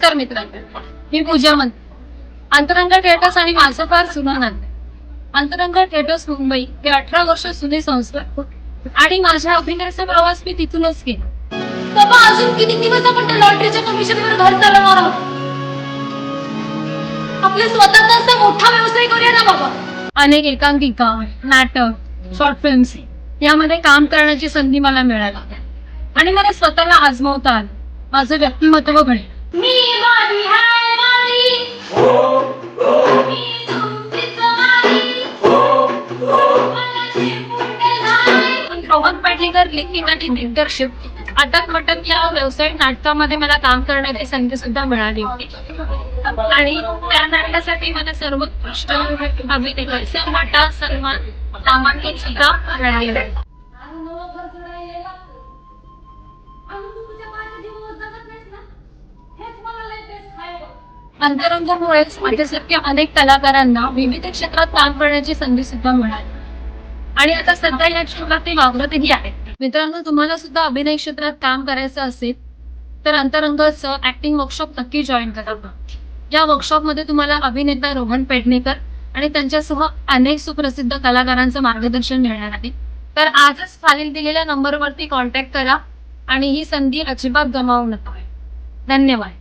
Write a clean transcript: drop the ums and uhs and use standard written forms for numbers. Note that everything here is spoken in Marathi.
नमस्कार मित्रांनो, मी पूजा म्हणते. अंतरंग थिएटर्स आणि माझं फार जुनं नातं आहे. अंतरंग थिएटर्स मुंबई हे 18 वर्ष जुनी संस्था आणि माझ्या अभिनयाचा प्रवास मी तिथूनच केला. बाबा अजून किती दिवस आपण लॉटरीच्या कमिशनवर घर चालवणार आहोत? आपले स्वतःचा असा मोठा व्यवसाय करूया ना बाबा. अनेक एकांकिका, नाटक, शॉर्ट फिल्म्स यामध्ये काम करण्याची संधी मला मिळाली आणि मला स्वतःला आजमावता आलं. माझं व्यक्तिमत्व घडलं. रोहन पेडणेकर लिखित आणि दिग्दर्शित अटक मटक या व्यवसायिक नाटकामध्ये मला काम करण्याची संधी सुद्धा मिळाली होती आणि त्या नाटकासाठी मला सर्वोत्कृष्ट अभिनेत्याचा मोठा सन्मान नामांकन सुद्धा मिळाले. अंतरंगामुळेच माझ्यासारख्या अनेक कलाकारांना विविध क्षेत्रात काम करण्याची संधी सुद्धा मिळाली आणि आता सध्या या क्षेत्रात ते वावरतही आहे. मित्रांनो, तुम्हाला सुद्धा अभिनय क्षेत्रात काम करायचं असेल तर अंतरंगाचं ऍक्टिंग वर्कशॉप नक्की जॉईन करा. या वर्कशॉप मध्ये तुम्हाला अभिनेता रोहन पेडणेकर आणि त्यांच्यासह अनेक सुप्रसिद्ध कलाकारांचं मार्गदर्शन मिळणार आहे. तर आजच खालील दिलेल्या नंबरवरती कॉन्टॅक्ट करा आणि ही संधी अजिबात गमावू नका. धन्यवाद.